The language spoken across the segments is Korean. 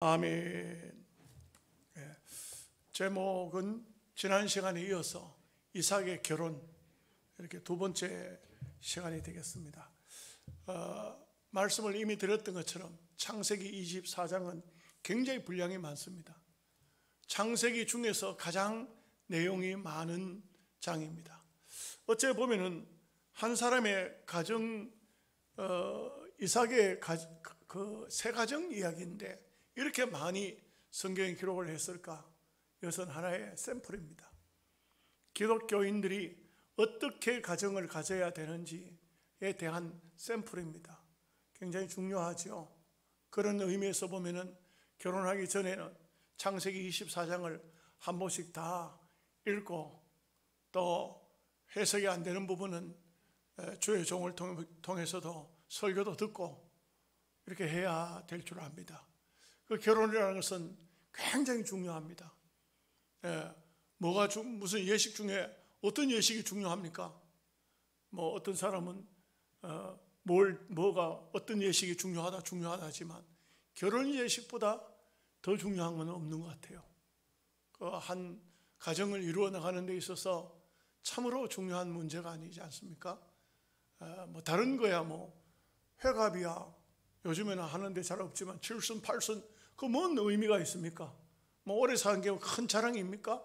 아멘. 제목은 지난 시간에 이어서 이삭의 결혼, 이렇게 두 번째 시간이 되겠습니다. 말씀을 이미 드렸던 것처럼 창세기 24장은 굉장히 분량이 많습니다. 창세기 중에서 가장 내용이 많은 장입니다. 어째 보면은 한 사람의 가정, 이삭의 그 세 가정 이야기인데 이렇게 많이 성경에 기록을 했을까? 이것은 하나의 샘플입니다. 기독교인들이 어떻게 가정을 가져야 되는지에 대한 샘플입니다. 굉장히 중요하죠. 그런 의미에서 보면은 결혼하기 전에는 창세기 24장을 한 번씩 다 읽고, 또 해석이 안 되는 부분은 주의 종을 통해서도 설교도 듣고 이렇게 해야 될 줄 압니다. 그 결혼이라는 것은 굉장히 중요합니다. 무슨 예식 중에 어떤 예식이 중요합니까? 뭐 어떤 사람은 어떤 예식이 중요하다 하지만 결혼 예식보다 더 중요한 건 없는 것 같아요. 그 한 가정을 이루어 나가는 데 있어서 참으로 중요한 문제가 아니지 않습니까? 뭐 다른 거야 뭐 회갑이야 요즘에는 하는데 잘 없지만 7순 8순 그 뭔 의미가 있습니까? 뭐 오래 사는 게 큰 자랑입니까?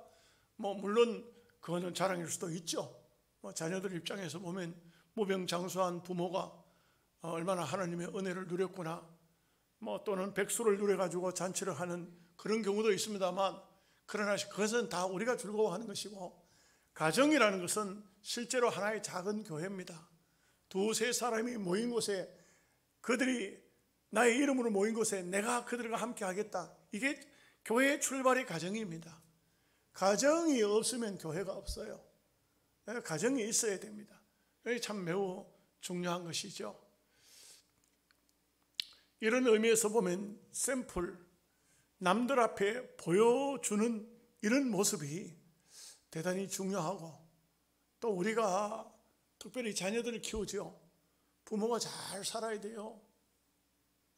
뭐 물론 그거는 자랑일 수도 있죠. 뭐 자녀들 입장에서 보면 무병장수한 부모가 얼마나 하나님의 은혜를 누렸구나, 뭐 또는 백수를 누려가지고 잔치를 하는 그런 경우도 있습니다만, 그러나 그것은 다 우리가 즐거워하는 것이고, 가정이라는 것은 실제로 하나의 작은 교회입니다. 두세 사람이 모인 곳에, 그들이 나의 이름으로 모인 곳에 내가 그들과 함께 하겠다, 이게 교회의 출발이 가정입니다. 가정이 없으면 교회가 없어요. 가정이 있어야 됩니다. 이게 참 매우 중요한 것이죠. 이런 의미에서 보면 샘플, 남들 앞에 보여주는 이런 모습이 대단히 중요하고, 또 우리가 특별히 자녀들을 키우죠. 부모가 잘 살아야 돼요.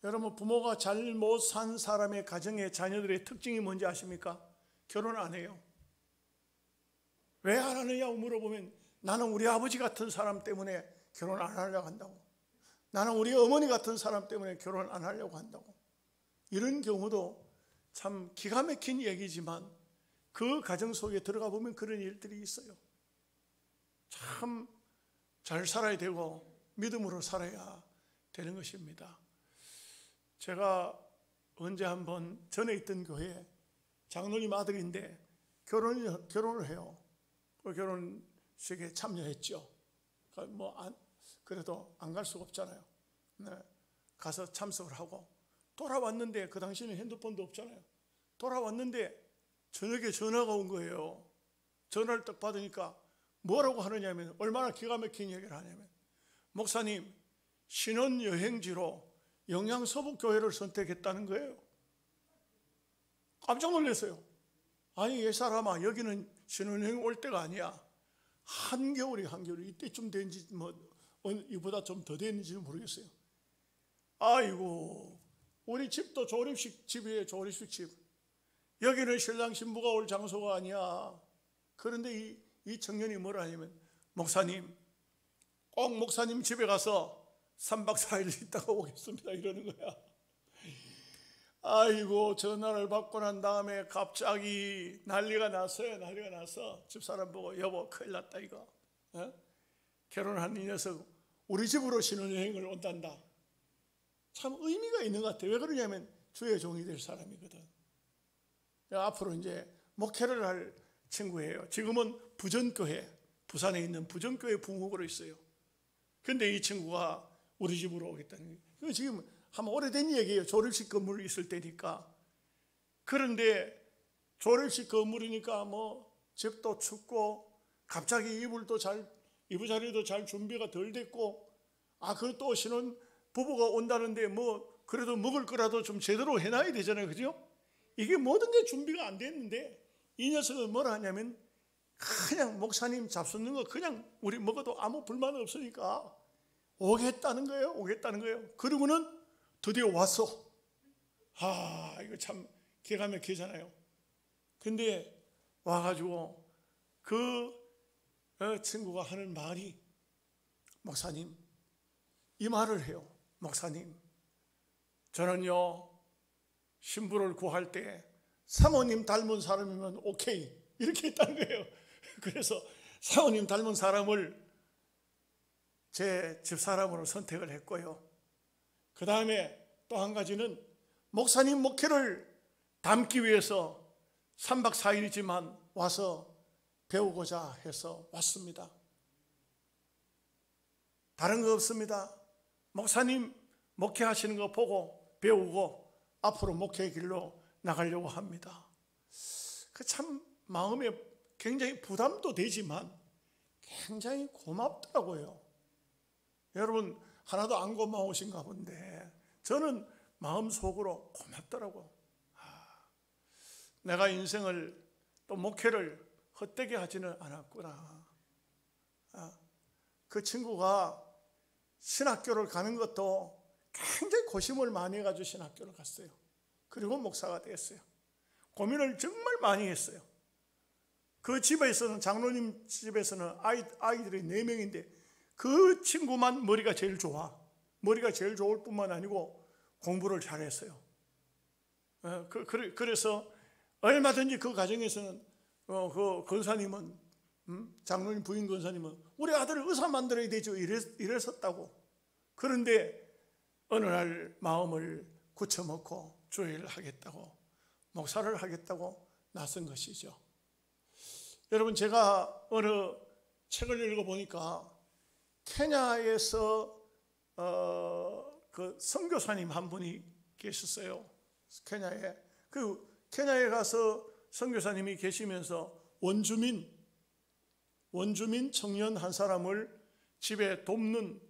여러분, 부모가 잘못 산 사람의 가정의 자녀들의 특징이 뭔지 아십니까? 결혼 안 해요. 왜 안 하느냐고 물어보면 나는 우리 아버지 같은 사람 때문에 결혼 안 하려고 한다고, 나는 우리 어머니 같은 사람 때문에 결혼 안 하려고 한다고. 이런 경우도 참 기가 막힌 얘기지만 그 가정 속에 들어가 보면 그런 일들이 있어요. 참 잘 살아야 되고 믿음으로 살아야 되는 것입니다. 제가 언제 한번 전에 있던 교회에 장로님 아들인데 결혼을 해요. 그 결혼식에 참여했죠. 그래도 안 갈 수가 없잖아요. 네. 가서 참석을 하고 돌아왔는데, 그 당시에는 핸드폰도 없잖아요. 돌아왔는데 저녁에 전화가 온 거예요. 전화를 딱 받으니까 뭐라고 하느냐면, 얼마나 기가 막힌 얘기를 하냐면, 목사님, 신혼여행지로 영양서북교회를 선택했다는 거예요. 깜짝 놀랐어요. 아니, 이 사람아, 여기는 신혼여행 올 때가 아니야. 한겨울이 이때쯤 된지 이보다 좀 더 됐는지는 모르겠어요. 아이고, 우리 집도 조립식 집이에요. 조립식 집. 여기는 신랑 신부가 올 장소가 아니야. 그런데 이 청년이 뭐라 하냐면, 목사님, 꼭 목사님 집에 가서 3박 4일 있다가 오겠습니다, 이러는 거야. 아이고, 전화를 받고 난 다음에 갑자기 난리가 났어요. 난리가 나서 집사람 보고, 여보 큰일 났다 이거. 결혼한 이 녀석 우리 집으로 신혼여행을 온단다. 참 의미가 있는 것 같아요. 왜 그러냐면 주의 종이 될 사람이거든. 앞으로 이제 목회를 할 친구예요. 지금은 부전교회, 부산에 있는 부전교회 부목으로 있어요. 근데 이 친구가 우리 집으로 오겠다는 거예요. 지금 한 오래된 얘기예요. 조립식 건물이 있을 때니까. 그런데 조립식 건물이니까 뭐 집도 춥고, 갑자기 이부자리도 잘 준비가 덜 됐고, 그또 신혼 부부가 온다는데 뭐 그래도 먹을 거라도 좀 제대로 해놔야 되잖아요, 그죠? 이게 모든 게 준비가 안 됐는데 이 녀석은 뭐라 하냐면, 그냥 목사님 잡수는 거 그냥 우리 먹어도 아무 불만 없으니까 오겠다는 거예요. 그러고는 드디어 왔어. 이거 참 기가 막히잖아요. 근데 와가지고 그 친구가 하는 말이, 목사님, 이 말을 해요. 목사님, 저는요 신부를 구할 때 사모님 닮은 사람이면 오케이, 이렇게 했다는 거예요. 그래서 사모님 닮은 사람을 제 집사람으로 선택을 했고요. 그 다음에 또 한 가지는 목사님 목회를 담기 위해서 3박 4일이지만 와서 배우고자 해서 왔습니다. 다른 거 없습니다. 목사님 목회하시는 거 보고 배우고 앞으로 목회의 길로 나가려고 합니다. 그 참 마음에 굉장히 부담도 되지만 굉장히 고맙더라고요. 여러분 하나도 안 고마우신가 본데 저는 마음속으로 고맙더라고요. 내가 인생을 또 목회를 헛되게 하지는 않았구나. 그 친구가 신학교를 가는 것도 굉장히 고심을 많이 해가지고 신학교를 갔어요. 그리고 목사가 됐어요. 고민을 정말 많이 했어요. 그 집에서는, 장로님 집에서는 아이들이 4명인데 그 친구만 머리가 제일 좋아. 머리가 제일 좋을 뿐만 아니고 공부를 잘했어요. 그래서 얼마든지 그 가정에서는 그 권사님은, 장로님 부인 권사님은 우리 아들을 의사 만들어야 되죠, 이랬었다고. 그런데 어느 날 마음을 굳혀먹고 주의를 하겠다고, 목사를 하겠다고 나선 것이죠. 여러분, 제가 어느 책을 읽어보니까 케냐에서 그 선교사님 한 분이 계셨어요. 케냐에. 그 케냐에 가서 선교사님이 계시면서 원주민 청년 한 사람을 집에 돕는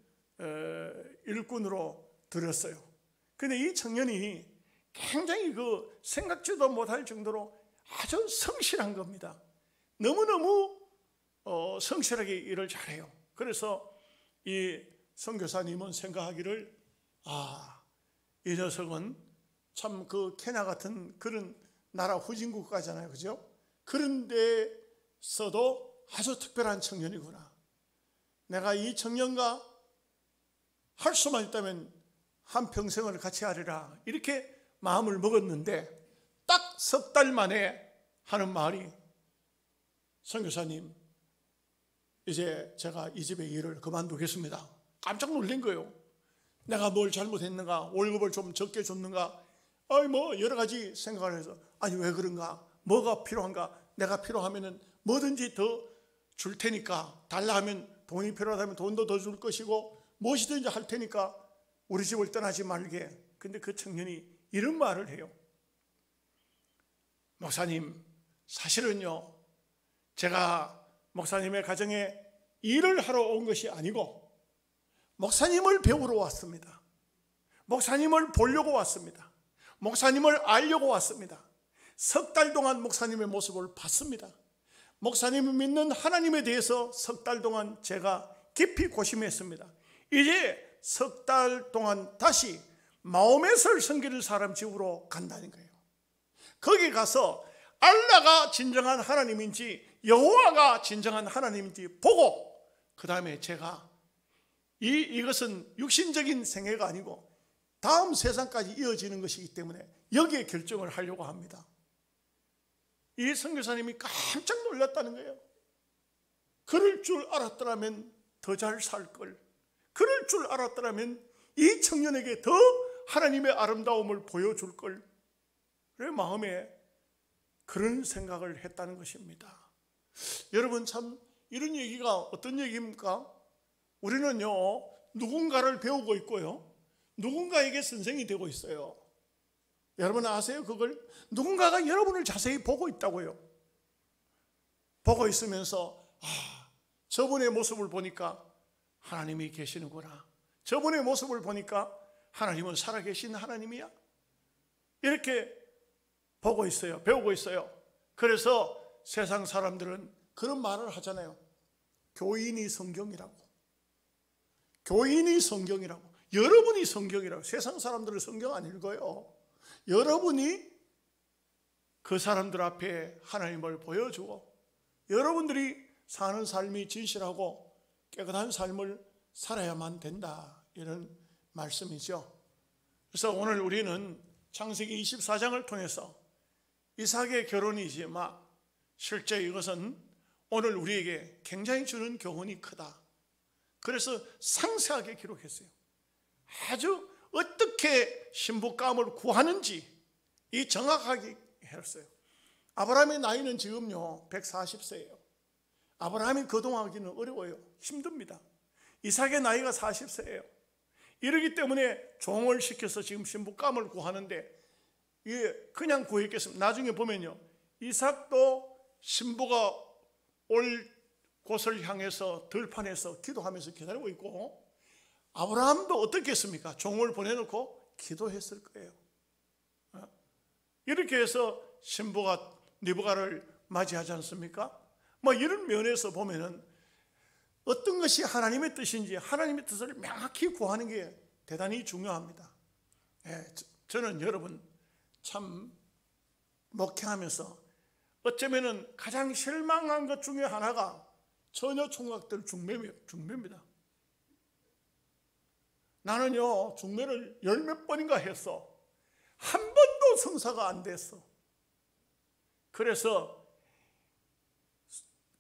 일꾼으로 들였어요. 근데 이 청년이 굉장히 그 생각지도 못할 정도로 아주 성실한 겁니다. 너무너무 성실하게 일을 잘해요. 그래서 이 선교사님은 생각하기를, 이 녀석은 참 그 케냐 같은 그런 나라 후진국가잖아요, 그죠? 그런 데서도 아주 특별한 청년이구나. 내가 이 청년과 할 수만 있다면 한평생을 같이 하리라, 이렇게 마음을 먹었는데 딱 석 달 만에 하는 말이, 선교사님, 이제 제가 이 집의 일을 그만두겠습니다. 깜짝 놀란 거예요. 내가 뭘 잘못했는가, 월급을 좀 적게 줬는가, 뭐 여러 가지 생각을 해서, 아니 왜 그런가, 뭐가 필요한가, 내가 필요하면 뭐든지 더 줄 테니까, 달라 하면, 돈이 필요하다면 돈도 더 줄 것이고 무엇이든지 할 테니까 우리 집을 떠나지 말게. 근데 그 청년이 이런 말을 해요. 목사님, 사실은요, 제가 목사님의 가정에 일을 하러 온 것이 아니고 목사님을 배우러 왔습니다. 목사님을 보려고 왔습니다. 목사님을 알려고 왔습니다. 석 달 동안 목사님의 모습을 봤습니다. 목사님이 믿는 하나님에 대해서 석 달 동안 제가 깊이 고심했습니다. 이제 석 달 동안 다시 마호메설 섬기는 사람 집으로 간다는 거예요. 거기 가서 알라가 진정한 하나님인지 여호와가 진정한 하나님인지 보고, 그 다음에 제가 이것은 육신적인 생애가 아니고 다음 세상까지 이어지는 것이기 때문에 여기에 결정을 하려고 합니다. 이 선교사님이 깜짝 놀랐다는 거예요. 그럴 줄 알았더라면 더 잘 살 걸. 그럴 줄 알았더라면 이 청년에게 더 하나님의 아름다움을 보여줄 걸. 그래, 마음에 그런 생각을 했다는 것입니다. 여러분, 참 이런 얘기가 어떤 얘기입니까? 우리는요, 누군가를 배우고 있고요, 누군가에게 선생이 되고 있어요. 여러분 아세요? 그걸? 누군가가 여러분을 자세히 보고 있다고요. 보고 있으면서, 저분의 모습을 보니까 하나님이 계시는구나, 저분의 모습을 보니까 하나님은 살아계신 하나님이야, 이렇게 보고 있어요. 배우고 있어요. 그래서 세상 사람들은 그런 말을 하잖아요. 교인이 성경이라고. 교인이 성경이라고. 여러분이 성경이라고. 세상 사람들은 성경 안 읽어요. 여러분이 그 사람들 앞에 하나님을 보여주고 여러분들이 사는 삶이 진실하고 깨끗한 삶을 살아야만 된다, 이런 말씀이죠. 그래서 오늘 우리는 창세기 24장을 통해서 이삭의 결혼이지만 실제 이것은 오늘 우리에게 굉장히 주는 교훈이 크다. 그래서 상세하게 기록했어요. 아주 어떻게 신부감을 구하는지 이 정확하게 했어요. 아브라함의 나이는 지금요 140세예요. 아브라함이 거동하기는 어려워요. 힘듭니다. 이삭의 나이가 40세예요. 이러기 때문에 종을 시켜서 지금 신부감을 구하는데 이게 그냥 구했겠습니다. 나중에 보면요, 이삭도 신부가 올 곳을 향해서 들판에서 기도하면서 기다리고 있고, 아브라함도 어떻게 했습니까? 종을 보내놓고 기도했을 거예요. 이렇게 해서 신부가 리브가를 맞이하지 않습니까? 뭐 이런 면에서 보면은 어떤 것이 하나님의 뜻인지 하나님의 뜻을 명확히 구하는 게 대단히 중요합니다. 저는 여러분 참 목회하면서 어쩌면은 가장 실망한 것 중에 하나가 처녀 총각들 중매입니다. 나는요 중매를 10몇 번인가 했어. 한 번도 성사가 안 됐어. 그래서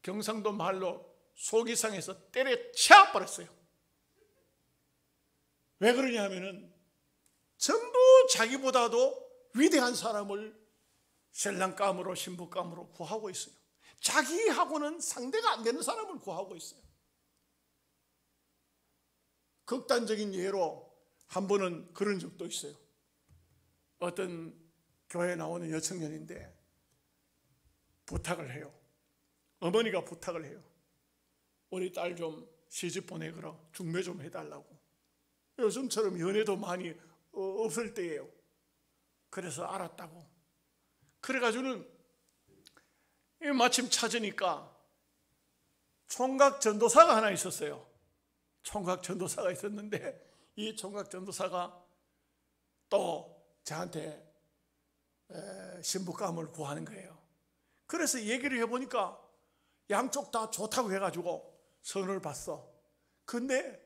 경상도 말로 속이 상해서 때려쳐 버렸어요. 왜 그러냐면은 전부 자기보다도 위대한 사람을 신랑감으로 신부감으로 구하고 있어요. 자기하고는 상대가 안 되는 사람을 구하고 있어요. 극단적인 예로 한 번은 그런 적도 있어요. 어떤 교회에 나오는 여청년인데 부탁을 해요. 어머니가 부탁을 해요. 우리 딸 좀 시집 보내거라, 중매 좀 해달라고. 요즘처럼 연애도 많이 없을 때예요. 그래서 알았다고. 그래가지고는 마침 찾으니까 총각 전도사가 하나 있었어요. 총각 전도사가 있었는데 이 총각 전도사가 또 저한테 신부감을 구하는 거예요. 그래서 얘기를 해보니까 양쪽 다 좋다고 해가지고 선을 봤어. 근데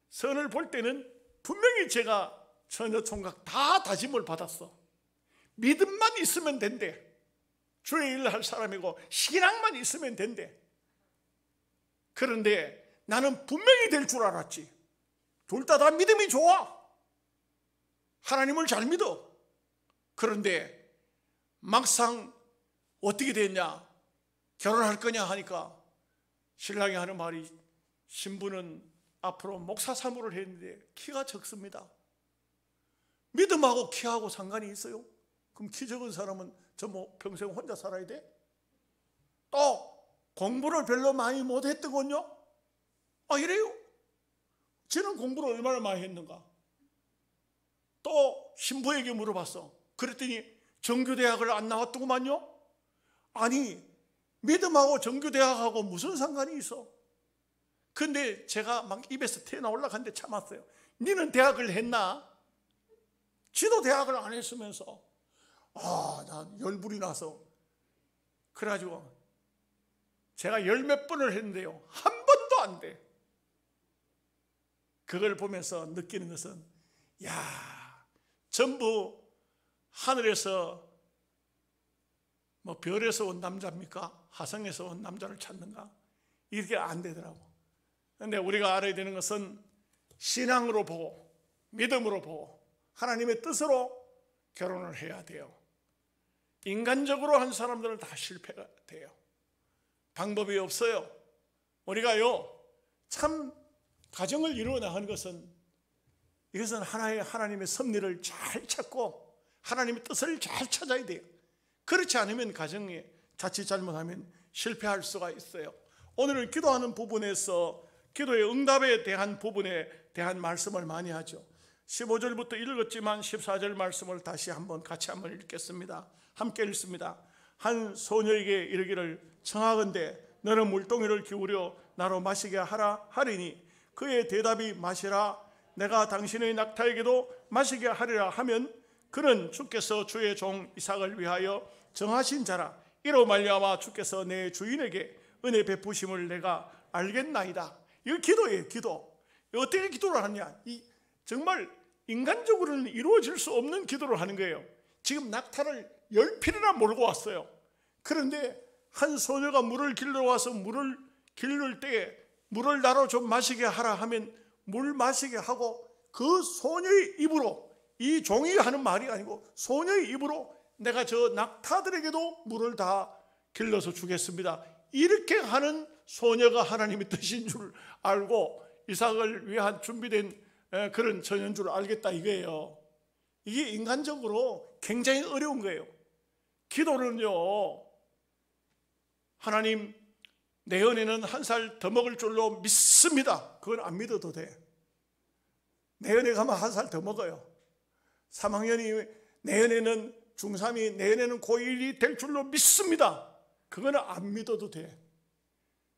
선을 볼 때는 분명히 제가 처녀 총각 다 다짐을 받았어. 믿음만 있으면 된대. 주의 일을 할 사람이고 신앙만 있으면 된대. 그런데 나는 분명히 될 줄 알았지. 둘 다 믿음이 좋아. 하나님을 잘 믿어. 그런데 막상 어떻게 됐냐, 결혼할 거냐 하니까 신랑이 하는 말이, 신부는 앞으로 목사 사무를 했는데 키가 적습니다. 믿음하고 키하고 상관이 있어요? 그럼 키 적은 사람은 저 뭐 평생 혼자 살아야 돼? 또 공부를 별로 많이 못했더군요. 이래요? 쟤는 공부를 얼마나 많이 했는가? 또 신부에게 물어봤어. 그랬더니 정규대학을 안 나왔더구만요. 아니, 믿음하고 정규대학하고 무슨 상관이 있어? 근데 제가 막 입에서 튀어나오려고 하는데 참았어요. 니는 대학을 했나? 지도 대학을 안 했으면서. 난 열불이 나서. 그래가지고 제가 10몇 번을 했는데요, 한 번도 안 돼. 그걸 보면서 느끼는 것은, 전부 하늘에서 뭐 별에서 온 남자입니까? 하성에서 온 남자를 찾는가? 이렇게 안 되더라고. 그런데 우리가 알아야 되는 것은 신앙으로 보고 믿음으로 보고 하나님의 뜻으로 결혼을 해야 돼요. 인간적으로 한 사람들은 다 실패가 돼요. 방법이 없어요. 우리가요 참 가정을 이루어 나가는 것은, 이것은 하나님의 섭리를 잘 찾고 하나님의 뜻을 잘 찾아야 돼요. 그렇지 않으면 가정에 자칫 잘못하면 실패할 수가 있어요. 오늘은 기도하는 부분에서 기도의 응답에 대한 부분에 대한 말씀을 많이 하죠. 15절부터 읽었지만 14절 말씀을 다시 같이 한번 읽겠습니다. 함께 읽습니다. 한 소녀에게 이르기를, 청하건대 너는 물동이를 기울여 나로 마시게 하라 하리니, 그의 대답이 마시라, 내가 당신의 낙타에게도 마시게 하리라 하면 그는 주께서 주의 종 이삭을 위하여 정하신 자라. 이로 말미암아 주께서 내 주인에게 은혜 베푸심을 내가 알겠나이다. 이거 기도예요. 기도. 어떻게 기도를 하느냐? 정말 인간적으로는 이루어질 수 없는 기도를 하는 거예요. 지금 낙타를 10필이나 몰고 왔어요. 그런데 한 소녀가 물을 길러 와서 물을 길를 때에 물을 나로 좀 마시게 하라 하면 물 마시게 하고, 그 소녀의 입으로, 이 종이 하는 말이 아니고 소녀의 입으로 내가 저 낙타들에게도 물을 다 길러서 주겠습니다, 이렇게 하는 소녀가 하나님의 뜻인 줄 알고 이삭을 위한 준비된 그런 처녀인 줄 알겠다 이거예요. 이게 인간적으로 굉장히 어려운 거예요. 기도는요, 하나님 내년에는 1살 더 먹을 줄로 믿습니다. 그건 안 믿어도 돼. 내년에 가면 1살 더 먹어요. 3학년이 내년에는 중3이 내년에는 고1이 될 줄로 믿습니다. 그거는 안 믿어도 돼.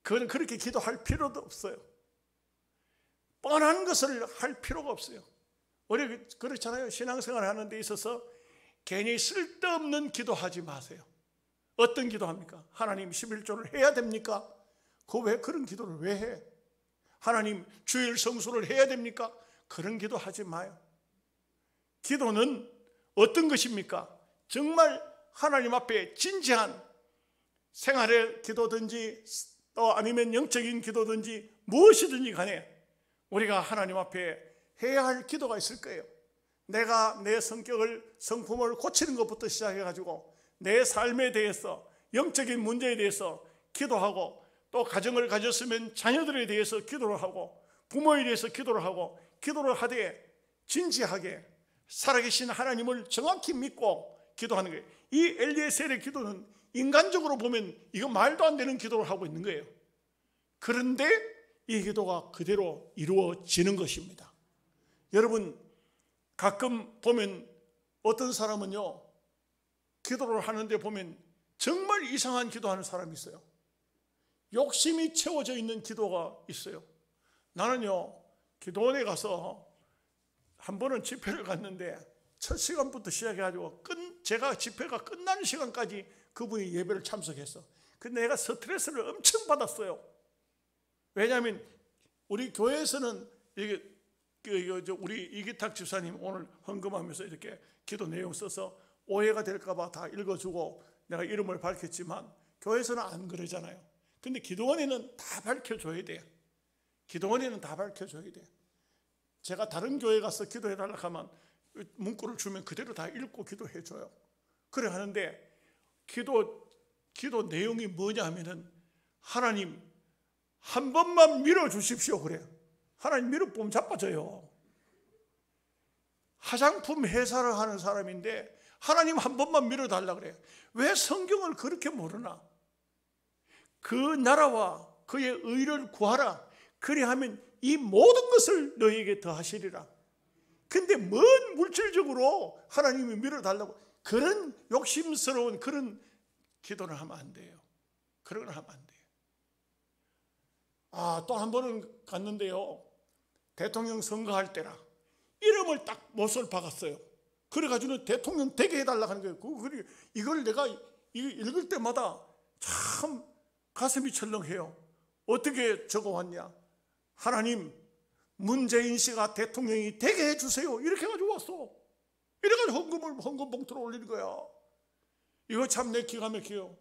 그건 그렇게 기도할 필요도 없어요. 뻔한 것을 할 필요가 없어요. 우리 그렇잖아요. 신앙생활 하는 데 있어서 괜히 쓸데없는 기도하지 마세요. 어떤 기도합니까? 하나님 11조를 해야 됩니까? 왜 그런 기도를 왜 해? 하나님 주일 성수를 해야 됩니까? 그런 기도 하지 마요. 기도는 어떤 것입니까? 정말 하나님 앞에 진지한 생활의 기도든지 또 아니면 영적인 기도든지 무엇이든지 간에 우리가 하나님 앞에 해야 할 기도가 있을 거예요. 내가 내 성격을, 성품을 고치는 것부터 시작해가지고 내 삶에 대해서, 영적인 문제에 대해서 기도하고, 또 가정을 가졌으면 자녀들에 대해서 기도를 하고, 부모에 대해서 기도를 하고, 기도를 하되 진지하게 살아계신 하나님을 정확히 믿고 기도하는 거예요. 이 엘리에셀의 기도는 인간적으로 보면 이거 말도 안 되는 기도를 하고 있는 거예요. 그런데 이 기도가 그대로 이루어지는 것입니다. 여러분, 가끔 보면 어떤 사람은요, 기도를 하는데 보면 정말 이상한 기도하는 사람이 있어요. 욕심이 채워져 있는 기도가 있어요. 나는요, 기도원에 가서 한 번은 집회를 갔는데 첫 시간부터 시작해가지고 제가 집회가 끝나는 시간까지 그분이 예배를 참석했어. 근데 내가 스트레스를 엄청 받았어요. 왜냐하면 우리 교회에서는 우리 이기탁 집사님 오늘 헌금하면서 이렇게 기도 내용 써서 오해가 될까봐 다 읽어주고 내가 이름을 밝혔지만, 교회에서는 안 그러잖아요. 근데 기도원에는 다 밝혀줘야 돼요. 기도원에는 다 밝혀줘야 돼요. 제가 다른 교회 가서 기도해달라고 하면 문구를 주면 그대로 다 읽고 기도해줘요. 그래 하는데 기도 내용이 뭐냐 하면은 하나님 한 번만 밀어주십시오 그래요. 하나님 밀어보면 자빠져요. 화장품 회사를 하는 사람인데 하나님 한 번만 밀어달라 그래요. 왜 성경을 그렇게 모르나? 그 나라와 그의 의를 구하라. 그리하면 이 모든 것을 너희에게 더하시리라. 근데 뭔 물질적으로 하나님이 밀어달라고 그런 욕심스러운 그런 기도를 하면 안 돼요. 그런 걸 하면 안 돼요. 또 한 번은 갔는데요, 대통령 선거할 때라 이름을 딱 못을 박았어요. 그래가지고 대통령 되게 해달라고 하는 거예요. 이걸 내가 읽을 때마다 참 가슴이 철렁해요. 어떻게 적어왔냐? 하나님 문재인 씨가 대통령이 되게 해주세요. 이렇게 해가지고 왔어. 이래가지고 헌금 봉투를 올리는 거야. 이거 참 내 기가 막혀요.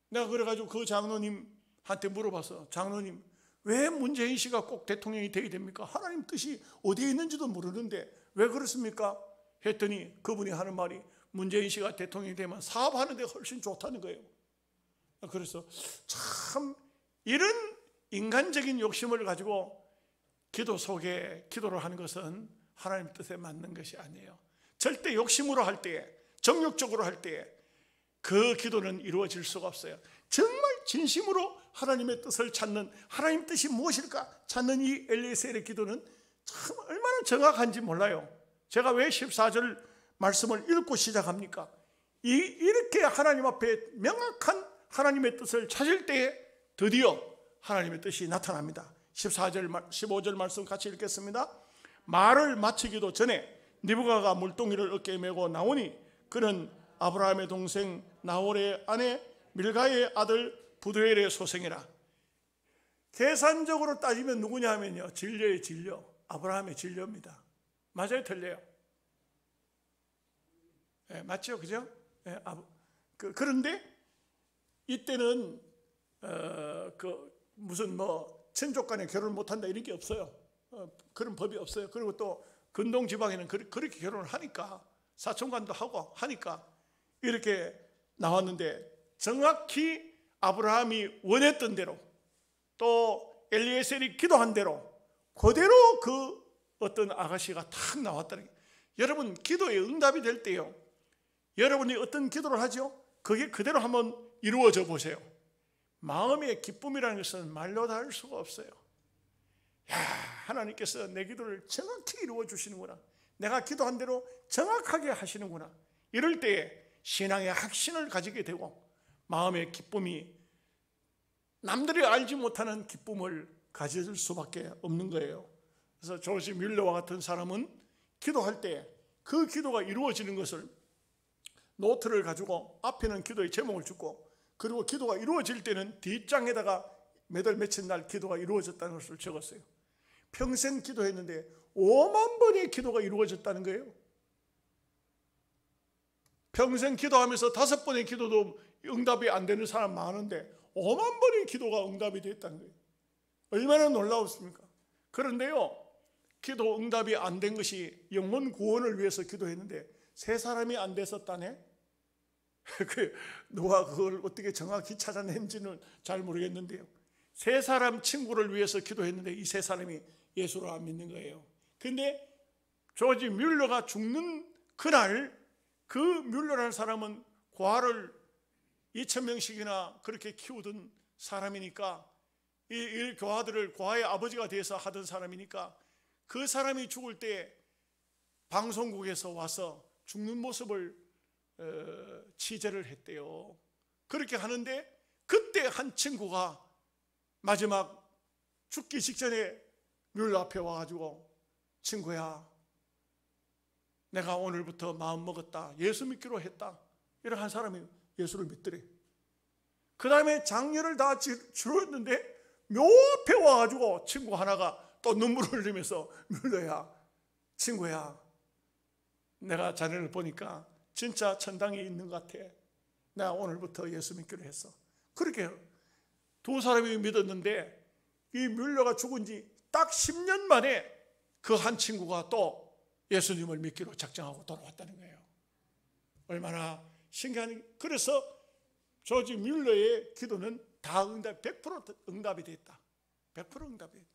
내가 그래가지고 그 장로님한테 물어봤어. 장로님, 왜 문재인 씨가 꼭 대통령이 되게 됩니까? 하나님 뜻이 어디에 있는지도 모르는데 왜 그렇습니까? 했더니 그분이 하는 말이 문재인 씨가 대통령이 되면 사업하는 데 훨씬 좋다는 거예요. 그래서 참 이런 인간적인 욕심을 가지고 기도 속에 기도를 하는 것은 하나님 뜻에 맞는 것이 아니에요. 절대 욕심으로 할 때에, 정욕적으로 할 때에 그 기도는 이루어질 수가 없어요. 정말 진심으로 하나님의 뜻을 찾는, 하나님 뜻이 무엇일까 찾는 이 엘리에셀의 기도는 참 얼마나 정확한지 몰라요. 제가 왜 14절 말씀을 읽고 시작합니까? 이렇게 하나님 앞에 명확한 하나님의 뜻을 찾을 때에 드디어 하나님의 뜻이 나타납니다. 14절, 15절 말씀 같이 읽겠습니다. 말을 마치기도 전에 리브가가 물동이를 어깨에 메고 나오니 그는 아브라함의 동생 나홀의 아내 밀가의 아들 부두엘의 소생이라. 계산적으로 따지면 누구냐 하면요, 진료의 진료, 아브라함의 진료입니다. 맞아요, 틀려요? 네, 맞죠, 그죠? 네, 그런데 이때는 무슨 친족 간에 결혼 못한다 이런 게 없어요. 그런 법이 없어요. 그리고 또 근동 지방에는 그렇게 결혼을 하니까, 사촌간도 하고 하니까 이렇게 나왔는데, 정확히 아브라함이 원했던 대로, 또 엘리에셀이 기도한 대로 그대로 그 어떤 아가씨가 탁 나왔다는 게, 여러분 기도에 응답이 될 때요, 여러분이 어떤 기도를 하죠? 그게 그대로 한번 이루어져 보세요. 마음의 기쁨이라는 것은 말로 다 할 수가 없어요. 야, 하나님께서 내 기도를 정확히 이루어 주시는구나, 내가 기도한 대로 정확하게 하시는구나. 이럴 때에 신앙의 확신을 가지게 되고 마음의 기쁨이 남들이 알지 못하는 기쁨을 가질 수밖에 없는 거예요. 그래서 조지 뮬러와 같은 사람은 기도할 때 그 기도가 이루어지는 것을 노트를 가지고 앞에는 기도의 제목을 적고, 그리고 기도가 이루어질 때는 뒷장에다가 몇 월 며칠 날 기도가 이루어졌다는 것을 적었어요. 평생 기도했는데 5만 번의 기도가 이루어졌다는 거예요. 평생 기도하면서 5번의 기도도 응답이 안 되는 사람 많은데 5만 번의 기도가 응답이 됐다는 거예요. 얼마나 놀라웠습니까? 그런데요, 기도 응답이 안 된 것이 영혼 구원을 위해서 기도했는데 3사람이 안 됐었다네. 누가 그걸 어떻게 정확히 찾아낸지는 잘 모르겠는데요, 3사람 친구를 위해서 기도했는데 이 3사람이 예수를 안 믿는 거예요. 근데 조지 뮬러가 죽는 그날, 그 뮬러라는 사람은 과를 2,000명씩이나 그렇게 키우던 사람이니까, 이 교화들을 과의 아버지가 돼서 하던 사람이니까, 그 사람이 죽을 때 방송국에서 와서 죽는 모습을 취재를 했대요. 그렇게 하는데 그때 한 친구가 마지막 죽기 직전에 뮬러 앞에 와가지고, 친구야, 내가 오늘부터 마음 먹었다, 예수 믿기로 했다, 이런 한 사람이 예수를 믿더래. 그 다음에 장례를 다 치렀는데 묘패 와가지고 친구 하나가 또 눈물을 흘리면서, 뮬러야, 친구야, 내가 자네를 보니까 진짜 천당에 있는 것 같아, 내가 오늘부터 예수 믿기로 했어. 그렇게 2사람이 믿었는데, 이 뮬러가 죽은 지 딱 10년 만에 그 한 친구가 또 예수님을 믿기로 작정하고 돌아왔다는 거예요. 얼마나 신기한. 그래서 조지 뮬러의 기도는 다 100% 응답이 됐다. 100% 응답이 됐다.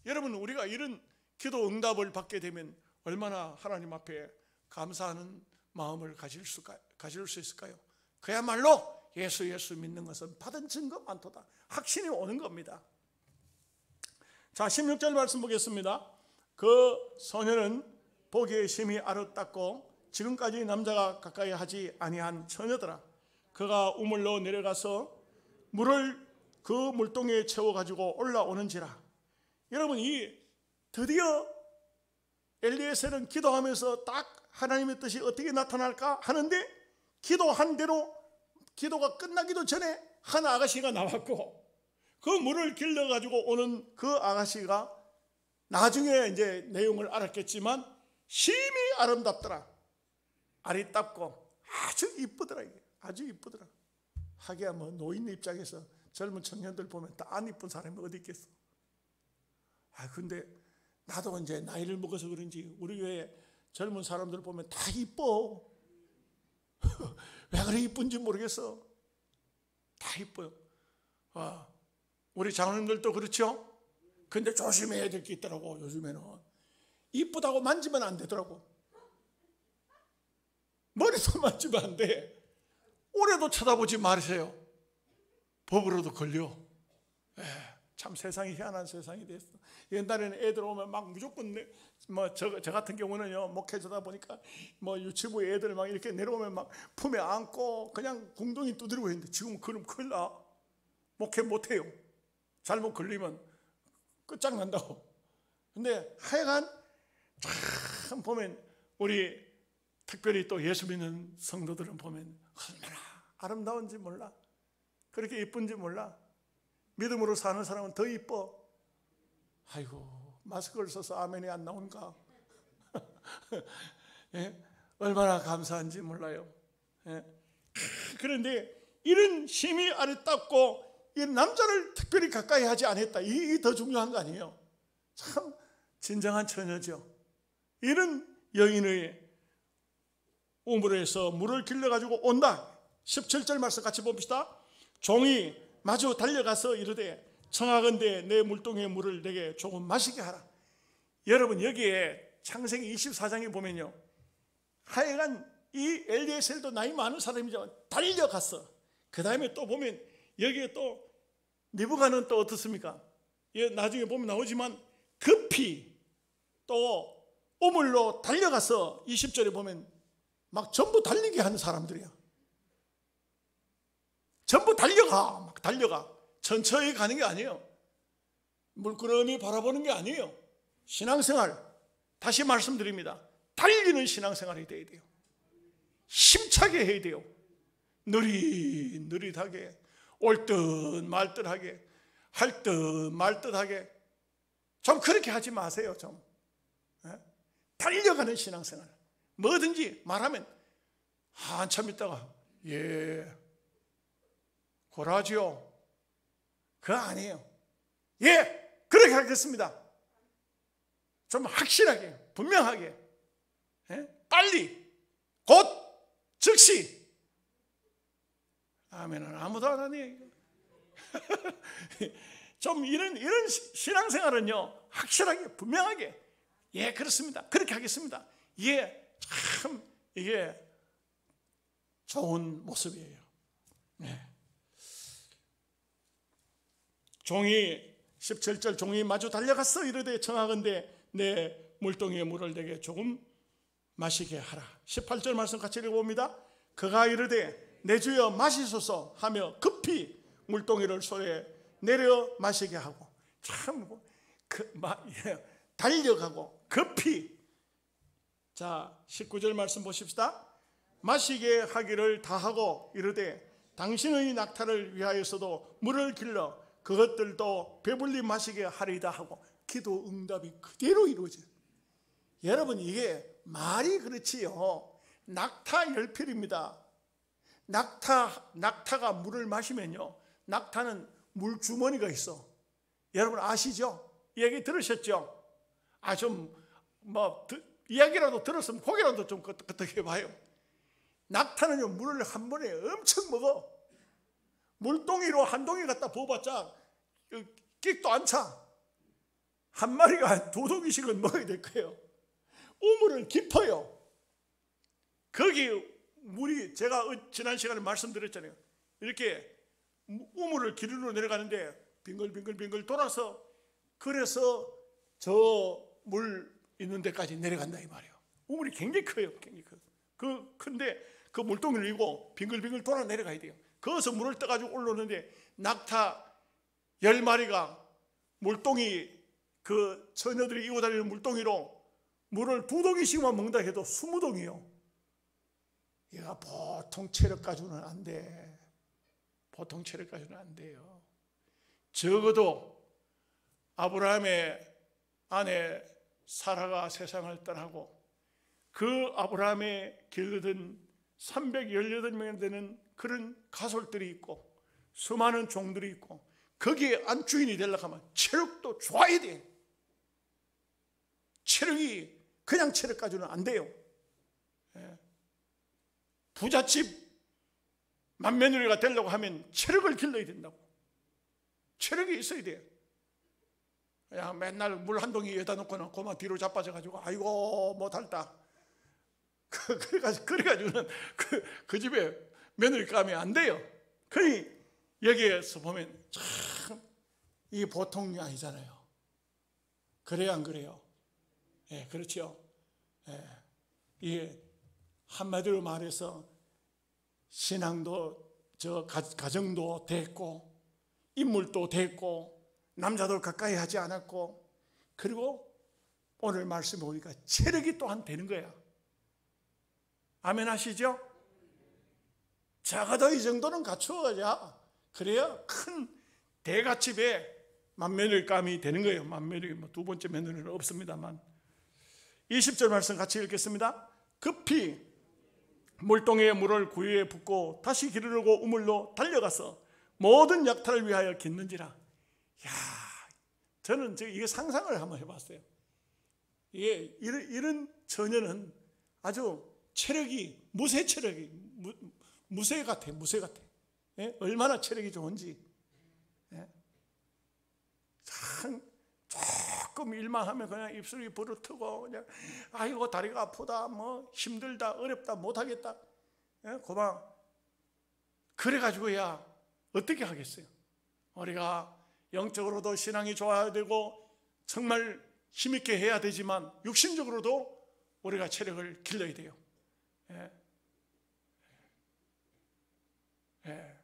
여러분, 우리가 이런 기도 응답을 받게 되면 얼마나 하나님 앞에 감사하는 마음을 가질 수 있을까요? 그야말로 예수 믿는 것은 받은 증거 많도다, 확신이 오는 겁니다. 자, 16절 말씀 보겠습니다. 그 소녀는 보기에 심히 아름답고 지금까지 남자가 가까이 하지 아니한 처녀더라. 그가 우물로 내려가서 물을 그 물동이에 채워가지고 올라오는지라. 여러분, 이 드디어 엘리에셀은 기도하면서 딱 하나님의 뜻이 어떻게 나타날까 하는데, 기도한 대로 기도가 끝나기도 전에 한 아가씨가 나왔고, 그 물을 길러가지고 오는 그 아가씨가 나중에 이제 내용을 알았겠지만 심히 아름답더라. 아리답고 아주 이쁘더라. 이게 아주 이쁘더라. 하기야 뭐 노인 입장에서 젊은 청년들 보면 다 안 이쁜 사람이 어디 있겠어. 근데 나도 이제 나이를 먹어서 그런지 우리 교회 젊은 사람들 보면 다 이뻐. 왜 그래 이쁜지 모르겠어. 다 이뻐요. 우리 장로님들도 그렇죠? 근데 조심해야 될 게 있더라고. 요즘에는 이쁘다고 만지면 안 되더라고. 머리도 만지면 안 돼. 오래도 쳐다보지 마세요. 법으로도 걸려. 참 세상이 희한한 세상이 됐어. 옛날에는 애들 오면 막 무조건 저 같은 경우는요, 목회자다 보니까 유치부 애들 막 이렇게 내려오면 막 품에 안고 그냥 궁둥이 두드리고 있는데, 지금은 그럼 큰일 나. 목회 못해요. 잘못 걸리면 끝장난다고. 근데 하여간 참 보면 우리 특별히 또 예수 믿는 성도들은 보면 얼마나 아름다운지 몰라. 그렇게 이쁜지 몰라. 믿음으로 사는 사람은 더 이뻐. 아이고, 마스크를 써서 아멘이 안 나온가. 예? 얼마나 감사한지 몰라요. 예? 그런데 이런 힘이 아름답고 이 남자를 특별히 가까이 하지 않았다. 이게 더 중요한 거 아니에요? 참 진정한 처녀죠. 이런 여인의 우물에서 물을 길러가지고 온다. 17절 말씀 같이 봅시다. 종이 마주 달려가서 이르되 청하건대 내 물동이의 물을 내게 조금 마시게 하라. 여러분, 여기에 창세기 24장에 보면요, 하여간 이 엘리에셀도 나이 많은 사람이죠. 달려갔어. 그 다음에 또 보면 여기에 또 리브가는 또 어떻습니까? 나중에 보면 나오지만 급히 또 우물로 달려가서 20절에 보면 막 전부 달리게 하는 사람들이야. 전부 달려가. 막 달려가. 천천히 가는 게 아니에요. 물끄러미 바라보는 게 아니에요. 신앙생활, 다시 말씀드립니다. 달리는 신앙생활이 돼야 돼요. 힘차게 해야 돼요. 느릿느릿하게, 올 듯 말 듯하게, 할 듯 말 듯하게. 좀 그렇게 하지 마세요. 좀 달려가는 신앙생활. 뭐든지 말하면 한참 있다가 예, 고라지요. 그거 아니에요. 예, 그렇게 하겠습니다. 좀 확실하게, 분명하게, 빨리, 곧, 즉시. 아멘은 아무도 안 하네. 좀 이런 신앙생활은요, 확실하게, 분명하게, 예, 그렇습니다. 그렇게 하겠습니다. 예, 참 이게 좋은 모습이에요. 네. 종이 17절 종이 마주 달려갔어 이르되 청하건대 내 물동이의 물을 내게 조금 마시게 하라. 18절 말씀 같이 읽어봅니다. 그가 이르되 내 주여 마시소서 하며 급히 물동이를 손에 내려 마시게 하고, 참 달려가고 급히. 자, 19절 말씀 보십시다. 마시게 하기를 다하고 이르되 당신의 낙타를 위하여서도 물을 길러 그것들도 배불리 마시게 하리이다 하고, 기도 응답이 그대로 이루어져요. 여러분, 이게 말이 그렇지요. 낙타 10필입니다. 낙타가 물을 마시면요, 낙타는 물 주머니가 있어. 여러분 아시죠? 얘기 들으셨죠? 이야기라도 들었으면 고개라도 좀 끄떡끄떡 해봐요. 낙타는요, 물을 한 번에 엄청 먹어. 물동이로 한 동이 갖다 부어봤자 끽도 안 차. 한 마리가 2동이씩은 먹어야 될 거예요. 우물은 깊어요. 거기 물이, 제가 지난 시간에 말씀드렸잖아요. 이렇게 우물을 기르러 내려가는데 빙글빙글 돌아서, 그래서 저 물 있는 데까지 내려간다 이 말이에요. 우물이 굉장히 커요. 굉장히 커요. 근데 그 물동이를 이고 빙글빙글 돌아 내려가야 돼요. 거기서 물을 떠가지고 올라오는데 낙타 10마리가 물동이, 그 처녀들이 이고 다니는 물동이로 물을 2동이씩만 먹는다 해도 20동이요. 얘가 보통 체력 가지고는 안 돼. 보통 체력 가지고는 안 돼요. 적어도 아브라함의 아내 사라가 세상을 떠나고 그 아브라함의 길르던 318명이 되는 그런 가솔들이 있고 수많은 종들이 있고, 거기에 안주인이 되려고 하면 체력도 좋아야 돼. 체력이 그냥 체력 가지고는 안 돼요. 부잣집 맏며느리가 되려고 하면 체력을 길러야 된다고. 체력이 있어야 돼요. 그냥 맨날 물 한 동이 여다 놓고는 고만 뒤로 자빠져가지고 아이고 못할다. 그래가지고는 그 집에 며느리감이 안 돼요. 그러니 여기에서 보면 참 이게 보통이 아니잖아요. 그래요, 안 그래요? 예, 그렇죠. 예, 이게 한마디로 말해서 신앙도 가정도 됐고 인물도 됐고 남자도 가까이 하지 않았고, 그리고 오늘 말씀 보니까 체력이 또한 되는 거야. 아멘 하시죠? 적어도 이 정도는 갖추어야 그래야 큰 대갓집에 맏며느리감이 되는 거예요. 맏며느리, 두 번째 며느리는 없습니다만. 20절 말씀 같이 읽겠습니다. 급히 물동이에 물을 구유에 붓고 다시 기르려고 우물로 달려가서 모든 약탈을 위하여 깃는지라. 야, 저는 이게 상상을 한번 해봤어요. 이게 이런 처녀는 아주 체력이 무쇠 체력이 무쇠 같아, 무쇠 같아. 예? 얼마나 체력이 좋은지. 예? 참 조금 일만 하면 그냥 입술이 부르트고 그냥 아이고 다리가 아프다, 뭐 힘들다, 어렵다, 못하겠다. 예? 그만. 그래가지고야 어떻게 하겠어요? 우리가 영적으로도 신앙이 좋아야 되고 정말 힘있게 해야 되지만 육신적으로도 우리가 체력을 길러야 돼요. 예. 예.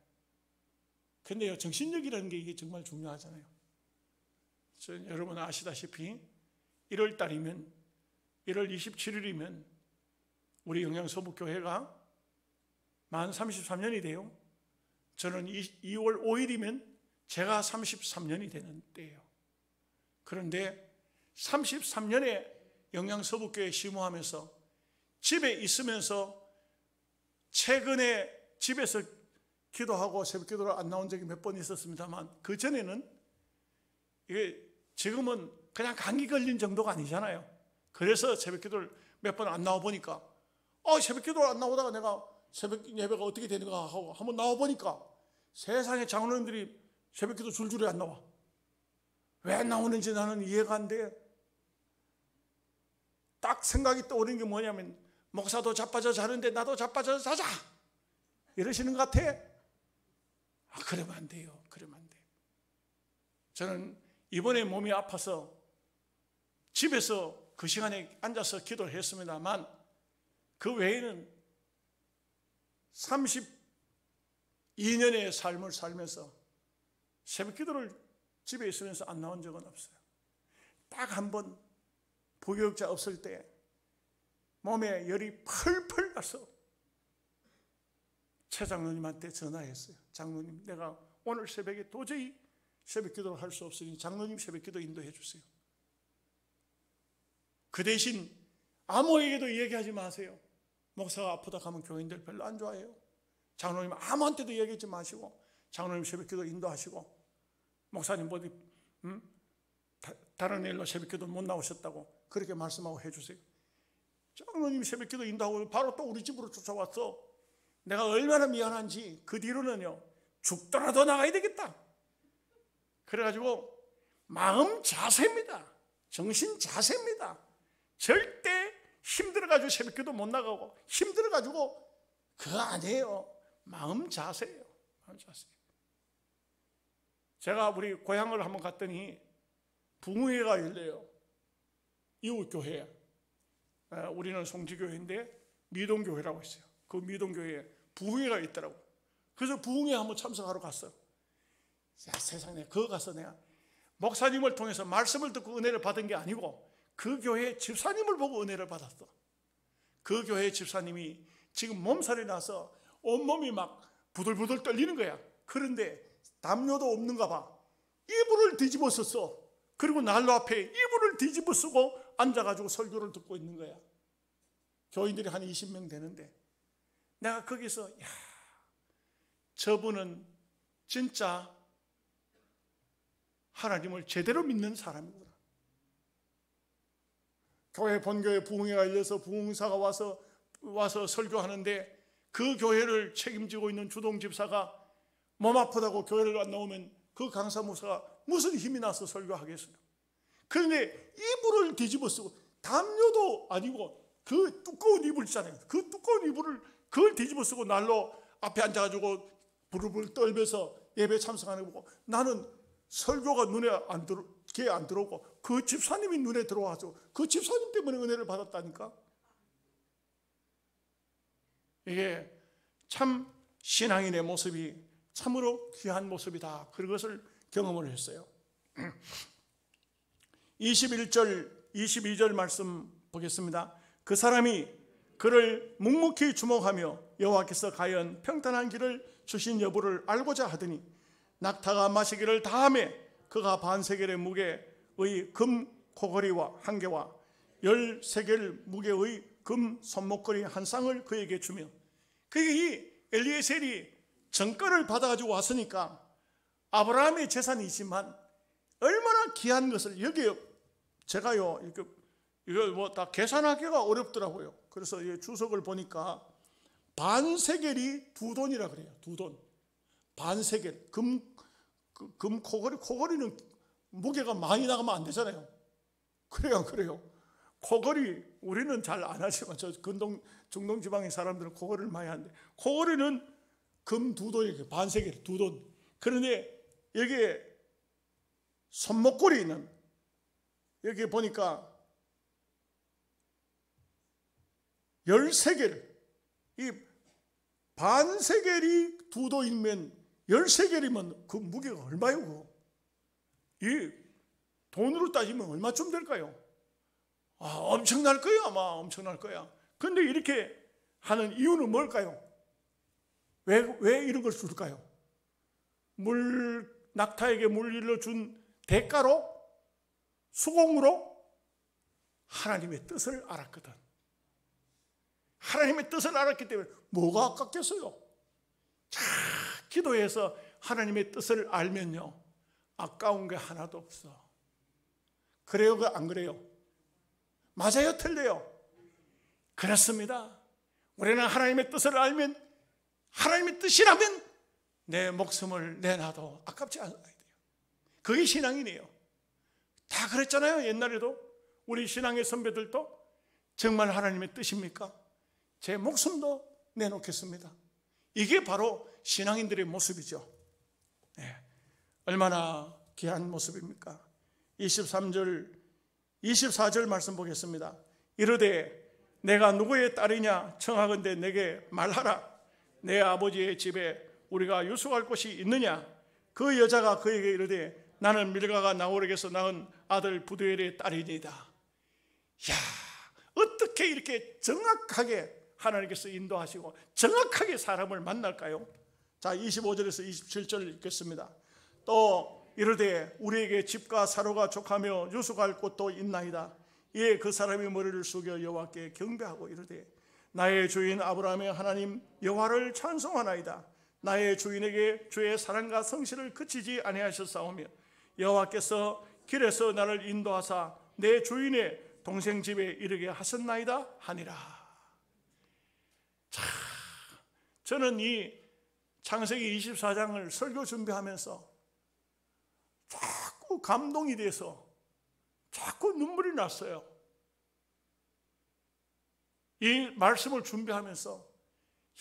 근데요, 정신력이라는 게 이게 정말 중요하잖아요. 여러분 아시다시피 1월 달이면 1월 27일이면 우리 영양서북교회가 만 33년이 돼요. 저는 2월 5일이면 제가 33년이 되는 때예요. 그런데 33년에 영양서북교회 시무하면서 집에 있으면서 최근에 집에서 기도하고 새벽 기도를 안 나온 적이 몇 번 있었습니다만 그 전에는 이게 지금은 그냥 감기 걸린 정도가 아니잖아요. 그래서 새벽 기도를 몇 번 안 나와 보니까 새벽 기도를 안 나오다가 내가 새벽 예배가 어떻게 되는가 하고 한번 나와 보니까 세상에 장로님들이 새벽 기도 줄줄이 안 나와. 왜 나오는지 나는 이해가 안 돼. 딱 생각이 떠오르는 게 뭐냐면 목사도 자빠져 자는데 나도 자빠져 자자 이러시는 것 같아. 그러면 안 돼요. 그러면 안 돼. 저는 이번에 몸이 아파서 집에서 그 시간에 앉아서 기도를 했습니다만 그 외에는 32년의 삶을 살면서 새벽 기도를 집에 있으면서 안 나온 적은 없어요. 딱 한 번 부교육자 없을 때 몸에 열이 펄펄 나서 최 장로님한테 전화했어요. 장로님, 내가 오늘 새벽에 도저히 새벽 기도를 할 수 없으니 장로님 새벽 기도 인도해 주세요. 그 대신 아무에게도 얘기하지 마세요. 목사가 아프다 하면 교인들 별로 안 좋아해요. 장로님 아무한테도 얘기하지 마시고 장로님 새벽 기도 인도하시고 목사님 어디 다른 일로 새벽 기도 못 나오셨다고 그렇게 말씀하고 해주세요. 장로님 새벽 기도 인도하고 바로 또 우리 집으로 쫓아왔어. 내가 얼마나 미안한지 그 뒤로는요 죽더라도 나가야 되겠다. 그래가지고 마음 자세입니다. 정신 자세입니다. 절대 힘들어가지고 새벽기도 못 나가고 힘들어가지고 그거 아니에요. 마음 자세예요. 마음 자세. 제가 우리 고향을 한번 갔더니 부흥회가 열려요. 이웃교회. 우리는 송지교회인데 미동교회라고 있어요. 그 미동교회에 부흥회가 있더라고. 그래서 부흥회 한번 참석하러 갔어요. 야, 세상에 그거 가서 내가 목사님을 통해서 말씀을 듣고 은혜를 받은 게 아니고 그 교회 집사님을 보고 은혜를 받았어. 그 교회 집사님이 지금 몸살이 나서 온몸이 막 부들부들 떨리는 거야. 그런데 담요도 없는가 봐. 이불을 뒤집어 썼어. 그리고 난로 앞에 이불을 뒤집어 쓰고 앉아가지고 설교를 듣고 있는 거야. 교인들이 한 20명 되는데 내가 거기서 야, 저분은 진짜 하나님을 제대로 믿는 사람이구나. 교회 본교회 부흥회가 열려서 부흥사가 와서 설교하는데 그 교회를 책임지고 있는 주동 집사가 몸 아프다고 교회를 안 나오면 그 강사 목사가 무슨 힘이 나서 설교하겠어요. 그런데 이불을 뒤집어 쓰고 담요도 아니고 그 두꺼운 이불 있잖아요. 그 두꺼운 이불을 그걸 뒤집어 쓰고 난로 앞에 앉아가지고 부르르 떨면서 예배 참석하는 거 보고 나는 설교가 눈에 귀에 안 들어오고 그 집사님이 눈에 들어와서 그 집사님 때문에 은혜를 받았다니까. 이게 참 신앙인의 모습이 참으로 귀한 모습이다. 그것을 경험을 했어요. 21절 22절 말씀 보겠습니다. 그 사람이 그를 묵묵히 주목하며 여호와께서 과연 평탄한 길을 주신 여부를 알고자 하더니 낙타가 마시기를 다하매 그가 반세겔의 무게의 금 코걸이와 한 개와 13개를 무게의 금 손목걸이 한 쌍을 그에게 주며, 그게 이 엘리에셀이 정권을 받아가지고 왔으니까 아브라함의 재산이지만 얼마나 귀한 것을, 여기에 제가요 이거 뭐 다 계산하기가 어렵더라고요. 그래서 이 주석을 보니까 반세겔이 2돈이라 그래요. 2돈. 반세겔. 금 코걸이, 코걸이는 무게가 많이 나가면 안 되잖아요. 그래요. 코걸이 우리는 잘 안 하지만 저 중동 지방의 사람들은 코걸이를 많이 하는데, 코걸이는 금 2돈이에요. 반세겔 2돈. 그런데 여기에 손목걸이는 여기 보니까 13개를, 이 반세겔이 2돈이면 13개이면 그 무게가 얼마요? 이 돈으로 따지면 얼마쯤 될까요? 엄청날 거야. 아마 엄청날 거야. 그런데 이렇게 하는 이유는 뭘까요? 왜 이런 걸 줄까요? 낙타에게 물질로 준 대가로, 수공으로 하나님의 뜻을 알았거든. 하나님의 뜻을 알았기 때문에 뭐가 아깝겠어요? 기도해서 하나님의 뜻을 알면요, 아까운 게 하나도 없어. 그래요? 안 그래요? 맞아요? 틀려요? 그렇습니다. 우리는 하나님의 뜻을 알면, 하나님의 뜻이라면 내 목숨을 내놔도 아깝지 않아야 돼요. 그게 신앙이네요. 다 그랬잖아요. 옛날에도 우리 신앙의 선배들도 정말 하나님의 뜻입니까? 제 목숨도 내놓겠습니다. 이게 바로 신앙인들의 모습이죠. 네. 얼마나 귀한 모습입니까? 23절 24절 말씀 보겠습니다. 이르되 내가 누구의 딸이냐 청하건대 내게 말하라. 내 아버지의 집에 우리가 유숙할 곳이 있느냐? 그 여자가 그에게 이르되 나는 밀가가 나홀에게서 낳은 아들 부두엘의 딸이니이다. 야, 어떻게 이렇게 정확하게 하나님께서 인도하시고 정확하게 사람을 만날까요? 자, 25절에서 27절 읽겠습니다. 또 이르되 우리에게 집과 사로가 족하며 유숙할 곳도 있나이다. 이에 그 사람이 머리를 숙여 여호와께 경배하고 이르되 나의 주인 아브라함의 하나님 여호와를 찬송하나이다. 나의 주인에게 주의 사랑과 성실을 그치지 아니하셨사오며 여호와께서 길에서 나를 인도하사 내 주인의 동생 집에 이르게 하셨나이다 하니라. 자, 저는 이 창세기 24장을 설교 준비하면서 자꾸 감동이 돼서 자꾸 눈물이 났어요. 이 말씀을 준비하면서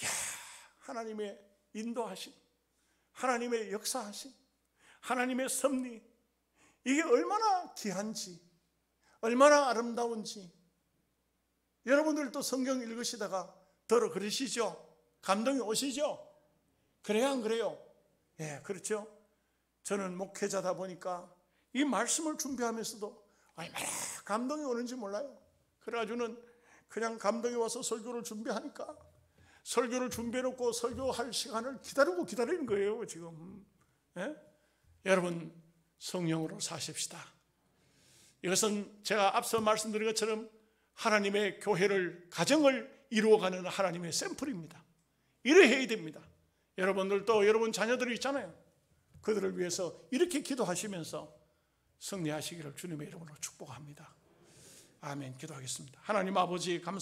야, 하나님의 인도하심, 하나님의 역사하심, 하나님의 섭리, 이게 얼마나 귀한지, 얼마나 아름다운지. 여러분들도 성경 읽으시다가 더러 그러시죠? 감동이 오시죠? 그래요, 안 그래요? 예, 그렇죠. 저는 목회자다 보니까 이 말씀을 준비하면서도 얼마나 감동이 오는지 몰라요. 그래가지고는 그냥 감동이 와서 설교를 준비하니까 설교를 준비해놓고 설교할 시간을 기다리는 거예요 지금. 예? 여러분, 성령으로 사십시다. 이것은 제가 앞서 말씀드린 것처럼 하나님의 교회를, 가정을 이루어가는 하나님의 샘플입니다. 이래 해야 됩니다. 여러분들도 여러분 자녀들이 있잖아요. 그들을 위해서 이렇게 기도하시면서 승리하시기를 주님의 이름으로 축복합니다. 아멘. 기도하겠습니다. 하나님 아버지, 감사합니다.